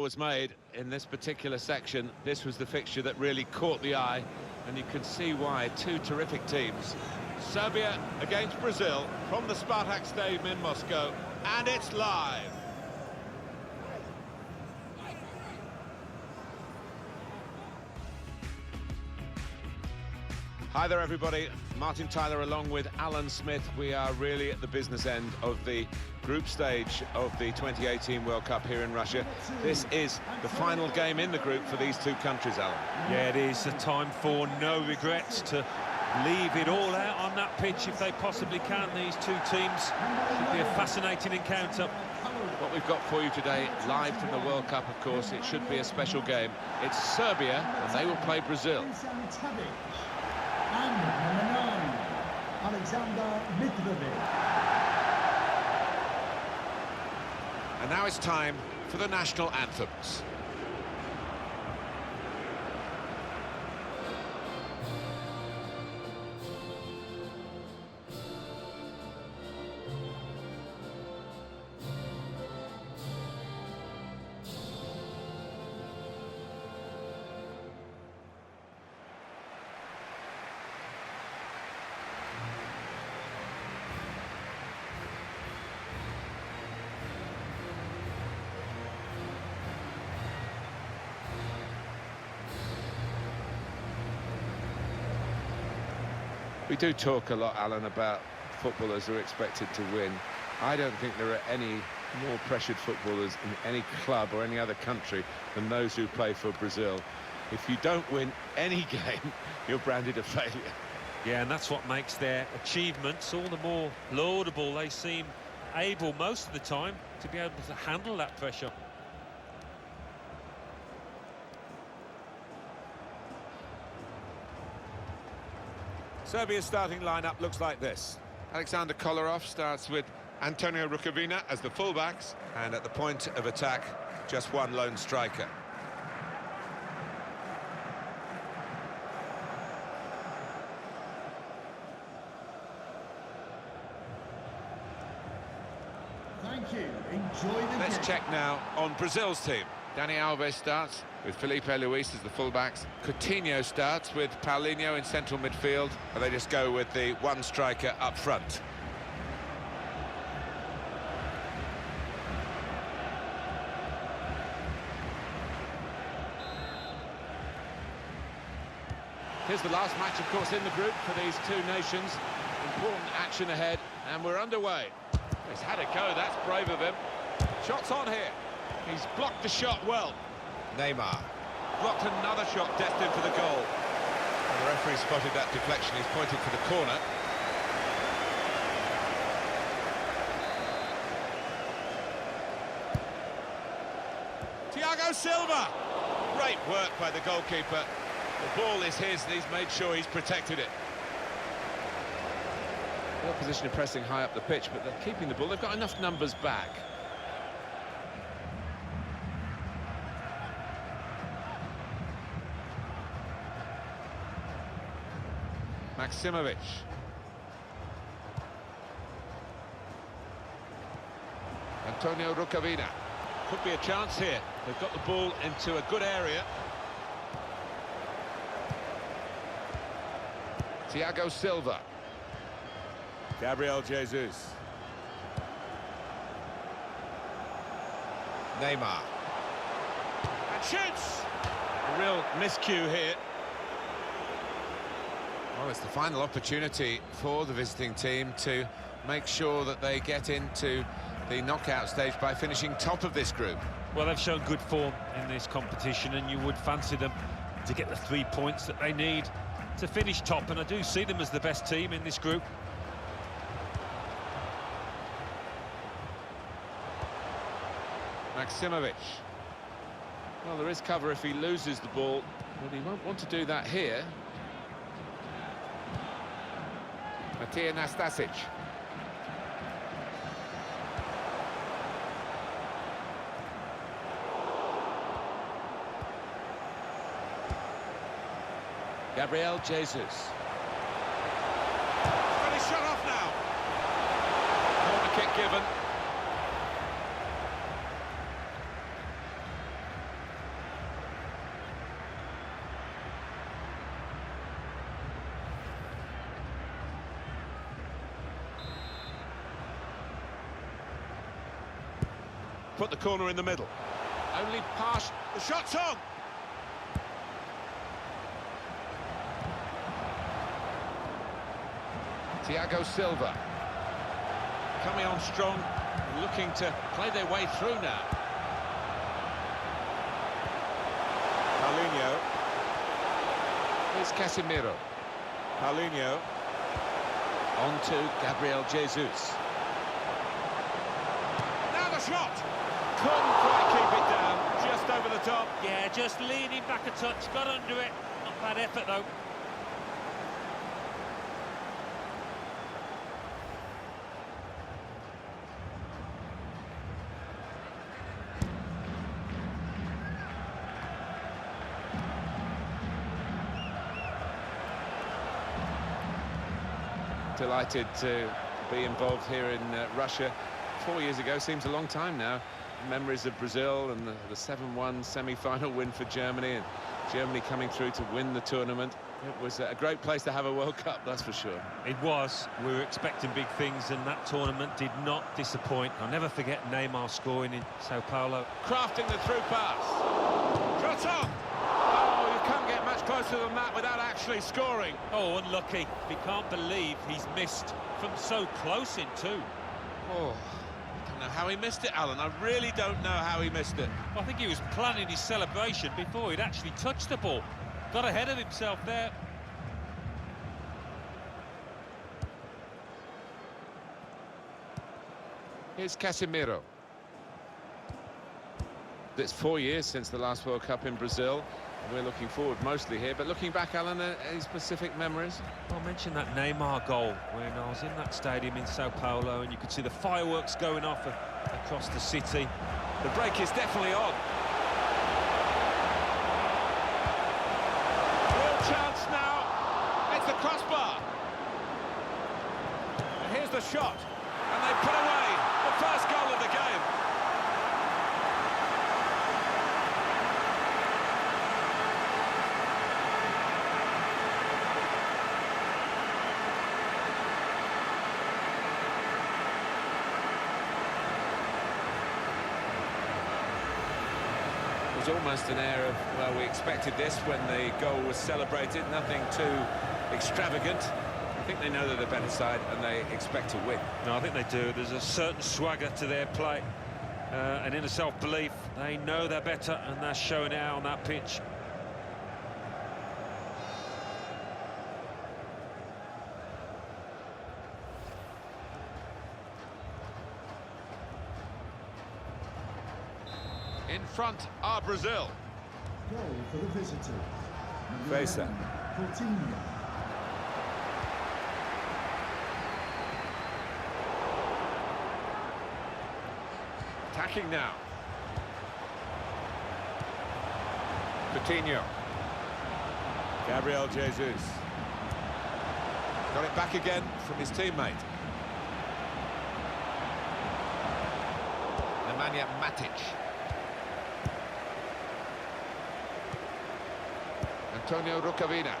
Was made in this particular section. This was the fixture that really caught the eye, and you can see why. Two terrific teams. Serbia against Brazil from the Spartak Stadium in Moscow, and it's live. Hi there everybody, Martin Tyler along with Alan Smith. We are really at the business end of the group stage of the 2018 World Cup here in Russia. This is the final game in the group for these two countries, Alan. Yeah, it is a time for no regrets, to leave it all out on that pitch if they possibly can. These two teams should be a fascinating encounter. What we've got for you today, live from the World Cup, of course, it should be a special game. It's Serbia, and they will play Brazil. And number 9, Alexander Mitrovic. And now it's time for the national anthems. We do talk a lot, Alan, about footballers who are expected to win. I don't think there are any more pressured footballers in any club or any other country than those who play for Brazil. If you don't win any game, you're branded a failure. Yeah, and that's what makes their achievements all the more laudable. They seem able most of the time to be able to handle that pressure. Serbia's starting lineup looks like this. Alexander Kolarov starts with Antonio Rukavina as the fullbacks, and at the point of attack, just one lone striker. Thank you. Enjoy the game. Let's check now on Brazil's team. Dani Alves starts with Felipe Luis as the fullbacks. Coutinho starts with Paulinho in central midfield, and they just go with the one striker up front. Here's the last match, of course, in the group for these two nations. Important action ahead, and we're underway. He's had a go, that's brave of him. Shots on here. He's blocked the shot well. Neymar blocked another shot destined for the goal. And the referee spotted that deflection. He's pointed for the corner. Thiago Silva. Great work by the goalkeeper. The ball is his, and he's made sure he's protected it. The opposition are pressing high up the pitch, but they're keeping the ball. They've got enough numbers back. Maximovic. Antonio Rukavina. Could be a chance here. They've got the ball into a good area. Thiago Silva. Gabriel Jesus. Neymar. And shoots! A real miscue here. Well, it's the final opportunity for the visiting team to make sure that they get into the knockout stage by finishing top of this group. Well, they've shown good form in this competition, and you would fancy them to get the 3 points that they need to finish top, and I do see them as the best team in this group. Maximovic. Well, there is cover if he loses the ball, but he won't want to do that here. Matija Nastasic. Gabriel Jesus. Got his shot off now. Corner kick given. put the corner in the middle. Only partial. The shot's on! Thiago Silva. Coming on strong, looking to play their way through now. Paulinho. Here's Casemiro. Paulinho. On to Gabriel Jesus. Now the shot! Couldn't quite keep it down, just over the top. Yeah, just leaning back a touch, got under it. Not bad effort, though. Delighted to be involved here in Russia. 4 years ago, seems a long time now. Memories of Brazil and the 7-1 semi-final win for Germany, and Germany coming through to win the tournament. It was a great place to have a World Cup, that's for sure. It was. We were expecting big things, and that tournament did not disappoint. I'll never forget Neymar scoring in Sao Paulo. Crafting the through pass. Shot on! Oh, you can't get much closer than that without actually scoring. Oh, unlucky. He can't believe he's missed from so close in too. Oh, I don't know how he missed it, Alan. I really don't know how he missed it. I think he was planning his celebration before he'd actually touched the ball. Got ahead of himself there. Here's Casemiro. It's 4 years since the last World Cup in Brazil. We're looking forward mostly here, but looking back, Alan, any specific memories? I mentioned that Neymar goal when I was in that stadium in Sao Paulo, and you could see the fireworks going off across the city. The break is definitely on. Real chance now. It's the crossbar. And here's the shot. And they put away the first goal of the game. It was almost an air of, well, we expected this when the goal was celebrated. Nothing too extravagant. I think they know they're the better side and they expect to win. No, I think they do. There's a certain swagger to their play, and inner self-belief. They know they're better, and they're showing it out on that pitch. In front are Brazil. Goal for the visitors. Facer. Coutinho. Attacking now. Coutinho. Gabriel Jesus. Got it back again from his teammate. Nemanja Matic. Antonio Rukavina.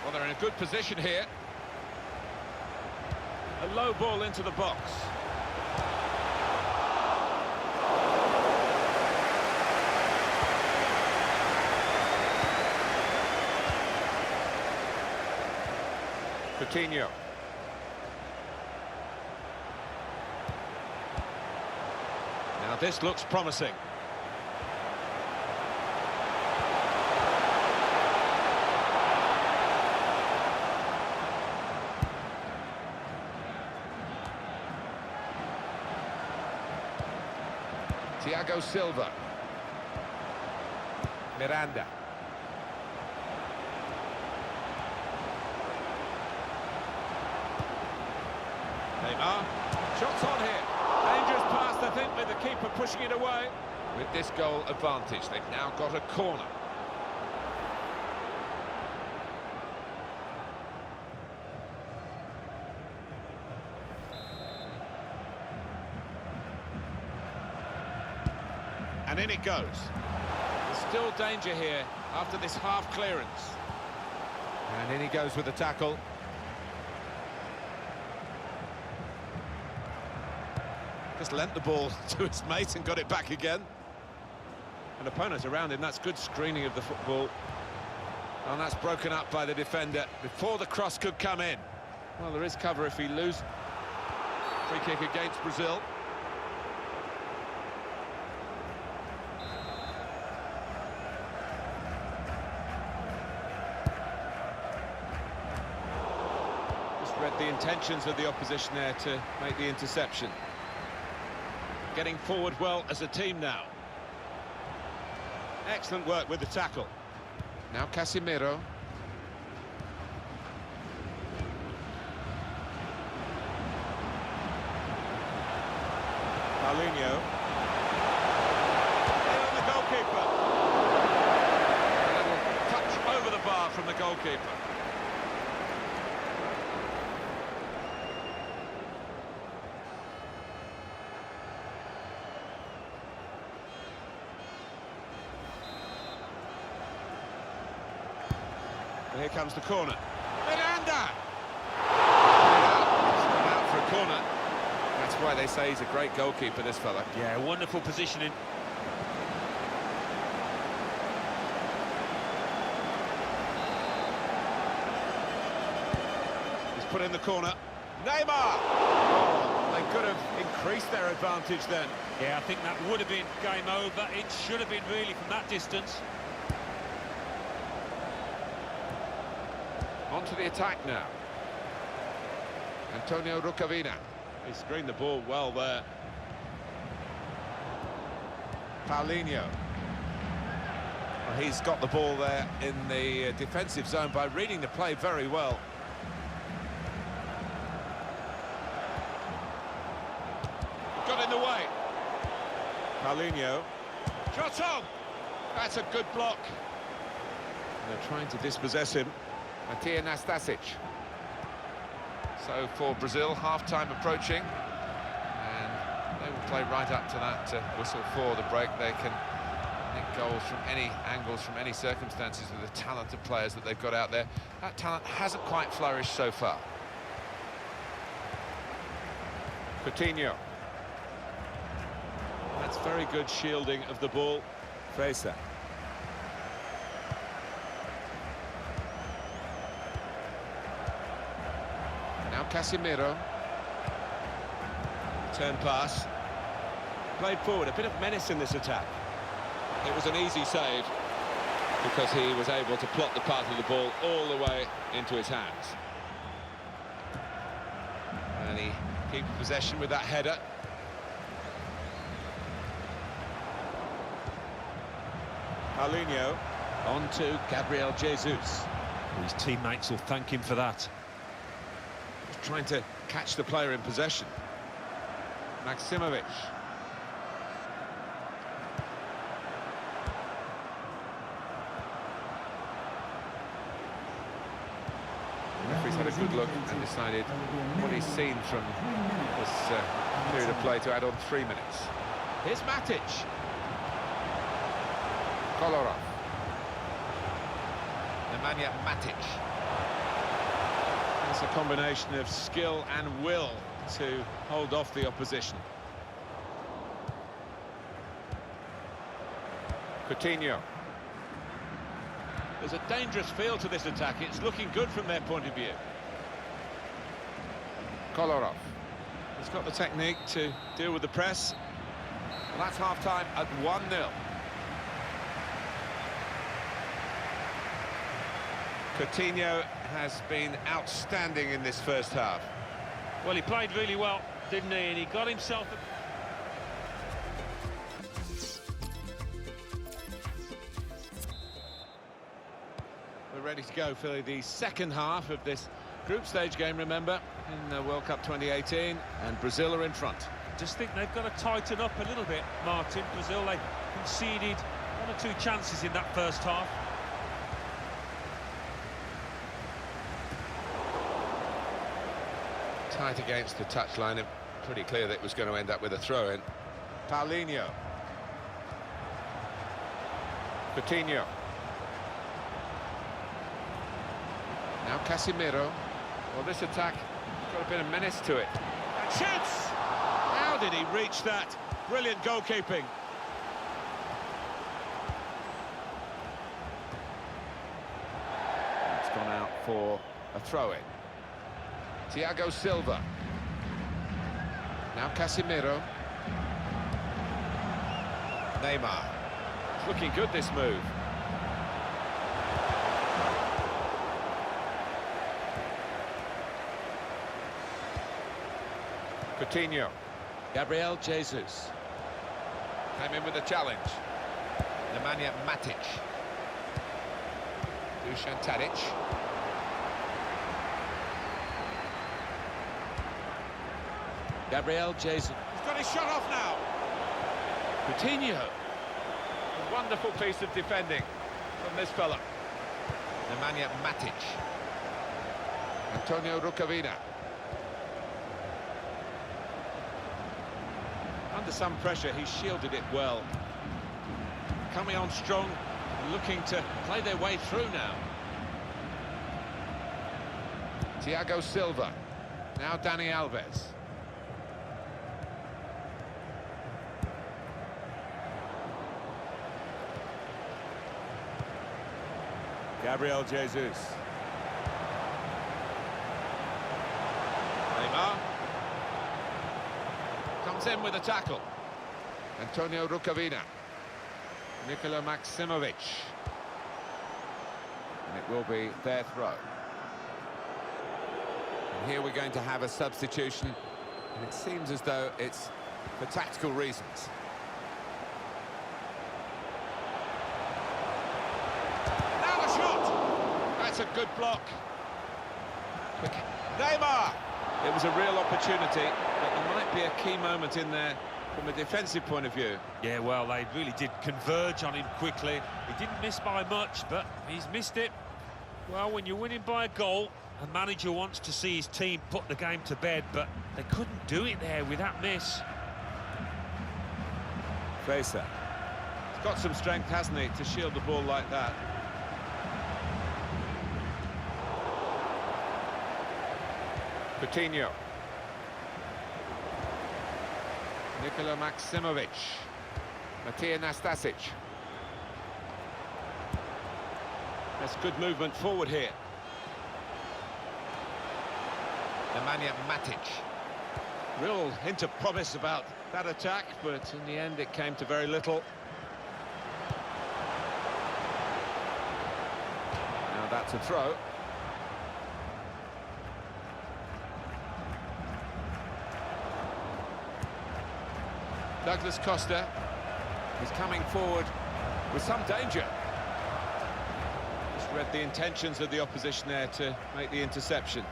Well, they're in a good position here. A low ball into the box. Coutinho. Now this looks promising. Thiago Silva. Miranda. Neymar. Shots on here. Dangerous pass, I think, with the keeper pushing it away. With this goal advantage, they've now got a corner. And in it goes. There's still danger here after this half clearance. And in he goes with the tackle. Just lent the ball to his mate and got it back again. An opponent around him, that's good screening of the football. And that's broken up by the defender before the cross could come in. Well, there is cover if he loses. Free kick against Brazil. Just read the intentions of the opposition there to make the interception. Getting forward well as a team now. Excellent work with the tackle. Now Casemiro. Paulinho. In on the goalkeeper. A little touch over the bar from the goalkeeper. And here comes the corner. Miranda! It's gone out for a corner. That's why they say he's a great goalkeeper, this fella. Yeah, wonderful positioning. He's put in the corner. Neymar! Oh, they could have increased their advantage then. Yeah, I think that would have been game over. It should have been really from that distance. On to the attack now. Antonio Rukavina. He screened the ball well there. Paulinho. Well, he's got the ball there in the defensive zone by reading the play very well. Got in the way. Paulinho. Shot on! That's a good block. And they're trying to dispossess him. Matija Nastasic. So for Brazil, half-time approaching, and they will play right up to that whistle for the break. They can nick goals from any angles, from any circumstances with the talented players that they've got out there. That talent hasn't quite flourished so far. Coutinho. That's very good shielding of the ball. Fraser. Now Casemiro. Turn pass. Played forward, a bit of menace in this attack. It was an easy save because he was able to plot the path of the ball all the way into his hands. And he keeps possession with that header. Paulinho. On to Gabriel Jesus. His teammates will thank him for that. Trying to catch the player in possession. Maximovic. The referee's had a good look and decided what he's seen from this period of play to add on 3 minutes. Here's Matic. Kolarov. Nemanja Matic. It's a combination of skill and will to hold off the opposition. Coutinho. There's a dangerous feel to this attack. It's looking good from their point of view. Kolarov. He's got the technique to deal with the press. Well, that's half-time at 1-0. Coutinho has been outstanding in this first half. Well, he played really well, didn't he? And he got himself... We're ready to go for the second half of this group stage game, remember, in the World Cup 2018, and Brazil are in front. Just think they've got to tighten up a little bit, Martin. Brazil, they conceded 1 or 2 chances in that first half. Tight against the touchline, and pretty clear that it was going to end up with a throw-in. Paulinho. Coutinho. Now Casemiro. Well, this attack got a bit of menace to it. And shoots! Now How did he reach that? Brilliant goalkeeping. It's gone out for a throw-in. Thiago Silva. Now Casemiro. Neymar. It's looking good, this move. Coutinho. Gabriel Jesus. Came in with a challenge. Nemanja Matic. Dusan Tadic. Gabriel Jesus. He's got his shot off now. Coutinho. A wonderful piece of defending from this fella. Nemanja Matic. Antonio Rukavina. Under some pressure, he shielded it well. Coming on strong, looking to play their way through now. Thiago Silva. Now Dani Alves. Gabriel Jesus. Neymar. Comes in with a tackle. Antonio Rukavina. Nikola Maximovic. And it will be their throw. And here we're going to have a substitution. And it seems as though it's for tactical reasons. Now the shot! That's a good block. Quick. Neymar! It was a real opportunity, but there might be a key moment in there from a defensive point of view. Yeah, well, they really did converge on him quickly. He didn't miss by much, but he's missed it. Well, when you're winning by a goal, a manager wants to see his team put the game to bed, but they couldn't do it there with that miss. Fraser. He's got some strength, hasn't he, to shield the ball like that. Coutinho. Nikola Maximovic. Matija Nastasic. That's good movement forward here. Nemanja Matic. Real hint of promise about that attack, but in the end it came to very little. Now that's a throw. Douglas Costa is coming forward with some danger. Just read the intentions of the opposition there to make the interception.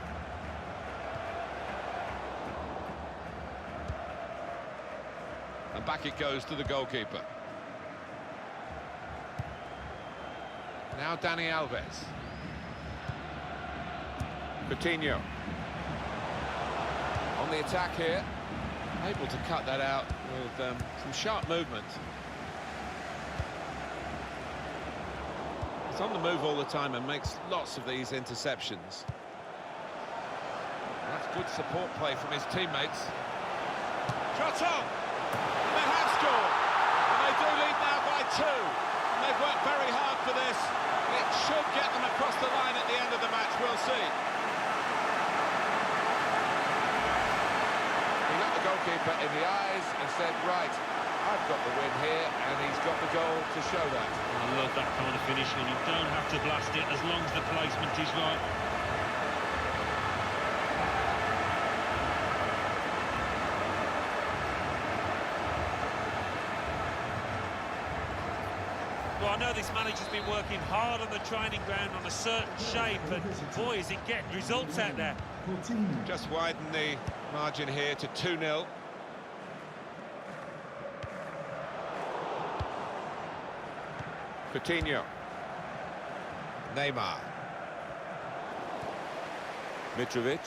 And back it goes to the goalkeeper. Now Dani Alves. Coutinho. On the attack here. Able to cut that out with some sharp movement. He's on the move all the time and makes lots of these interceptions. That's good support play from his teammates. Shot on! And they have scored! And they do lead now by 2. And they've worked very hard for this. It should get them across the line at the end of the match, we'll see. Goalkeeper in the eyes and said, right, I've got the win here, and he's got the goal to show that. I love that kind of finish when you don't have to blast it as long as the placement is right. Well, I know this manager's been working hard on the training ground on a certain shape, and boy, is it getting results out there. Just widen the margin here to 2-0. Coutinho. Neymar. Mitrovic.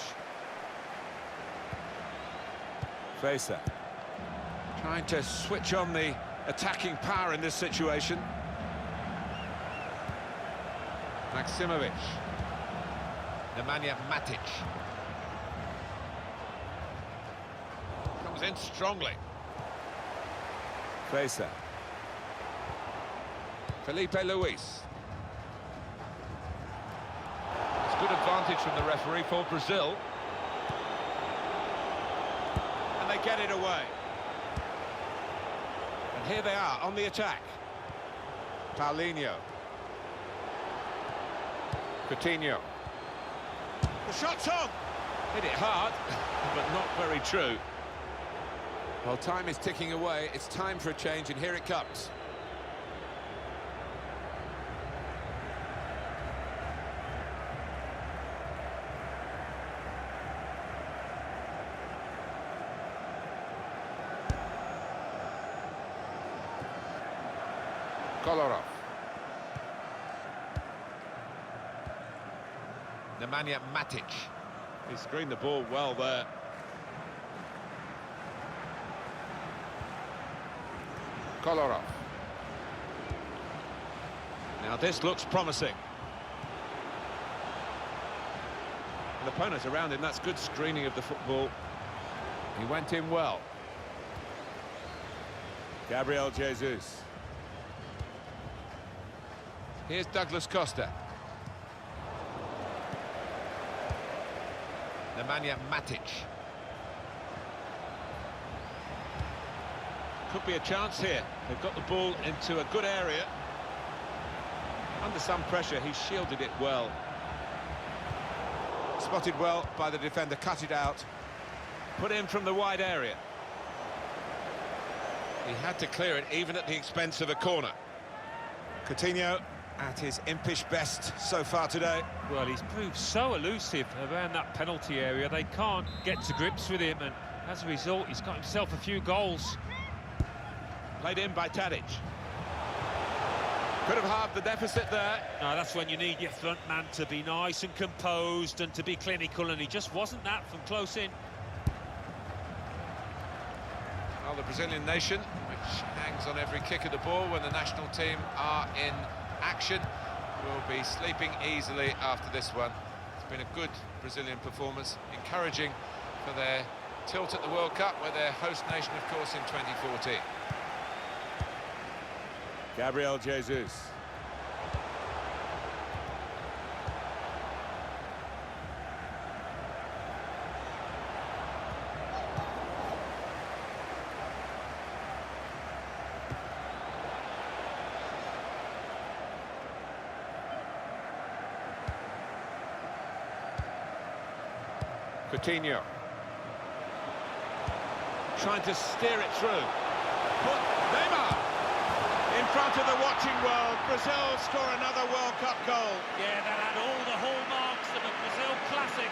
Fraser. Trying to switch on the attacking power in this situation. Maximovic. Nemanja Matic. Was in strongly. Fraser. Felipe Luis. It's good advantage from the referee for Brazil. And they get it away. And here they are on the attack. Paulinho. Coutinho. The shot's on! Hit it hard, but not very true. Well, time is ticking away. It's time for a change, and here it comes. Kolarov. Nemanja Matic. He screened the ball well there. Kolarov. Now this looks promising. The opponent around him, that's good screening of the football. He went in well. Gabriel Jesus. Here's Douglas Costa. Nemanja Matic. Could be a chance here. They've got the ball into a good area. Under some pressure, he shielded it well. Spotted well by the defender, cut it out. Put in from the wide area. He had to clear it, even at the expense of a corner. Coutinho at his impish best so far today. Well, he's proved so elusive around that penalty area. They can't get to grips with him, and as a result, he's got himself a few goals. Played in by Tadic. Could have halved the deficit there. No, that's when you need your front man to be nice and composed and to be clinical, and he just wasn't that from close in. Well, the Brazilian nation, which hangs on every kick of the ball when the national team are in action, will be sleeping easily after this one. It's been a good Brazilian performance, encouraging for their tilt at the World Cup, where they're host nation, of course, in 2014. Gabriel Jesus. Coutinho. Trying to steer it through. Put Neymar in front of the watching world. Brazil score another World Cup goal. Yeah, that had all the hallmarks of a Brazil classic.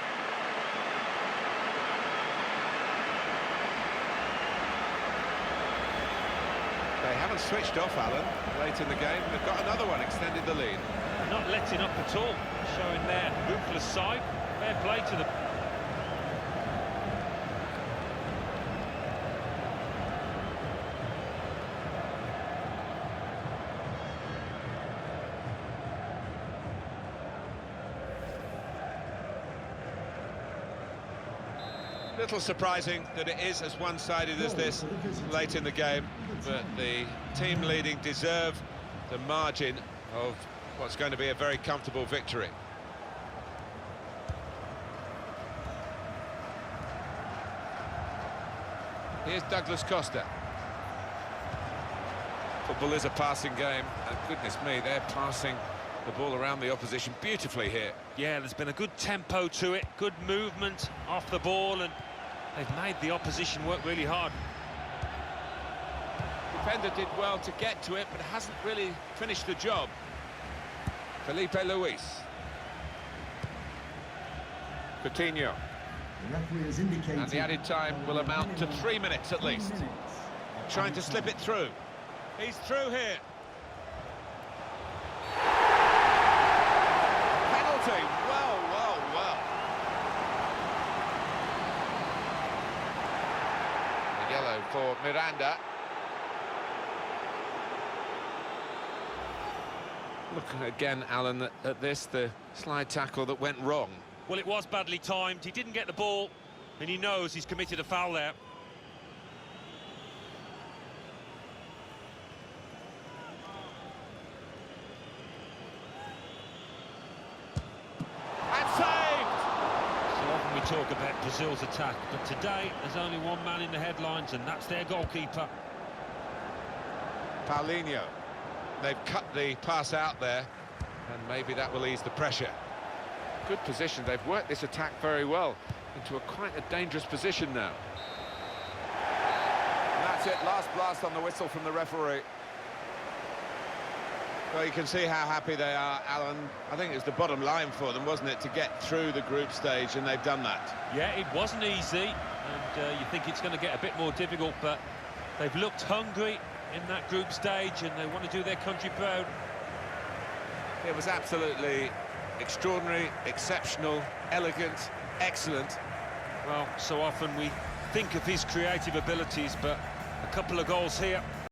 They haven't switched off, Alan, late in the game. They've got another one, extended the lead. Not letting up at all, showing their ruthless side. Fair play to them. Little surprising that it is as one-sided as this late in the game, but the team leading deserve the margin of what's going to be a very comfortable victory. Here's Douglas Costa. Football is a passing game, and goodness me, they're passing the ball around the opposition beautifully here. Yeah, there's been a good tempo to it, good movement off the ball, and they've made the opposition work really hard. Defender did well to get to it, but hasn't really finished the job. Felipe Luis. Coutinho. The referee has indicated And the added time will amount to 3 minutes at least. Trying to slip it through. He's through here. Penalty. Well, well, well. A yellow for Miranda. Look again, Alan, at this, the slide tackle that went wrong. Well, it was badly timed. He didn't get the ball, and he knows he's committed a foul there. about Brazil's attack, but today there's only one man in the headlines, and that's their goalkeeper. Paulinho. They've cut the pass out there, and maybe that will ease the pressure. Good position. They've worked this attack very well into quite a dangerous position now. And that's it, last blast on the whistle from the referee. Well, you can see how happy they are, Alan. I think it was the bottom line for them, wasn't it, to get through the group stage, and they've done that. Yeah, it wasn't easy, and you think it's going to get a bit more difficult, but they've looked hungry in that group stage, and they want to do their country proud. It was absolutely extraordinary, exceptional, elegant, excellent. Well, so often we think of his creative abilities, but a couple of goals here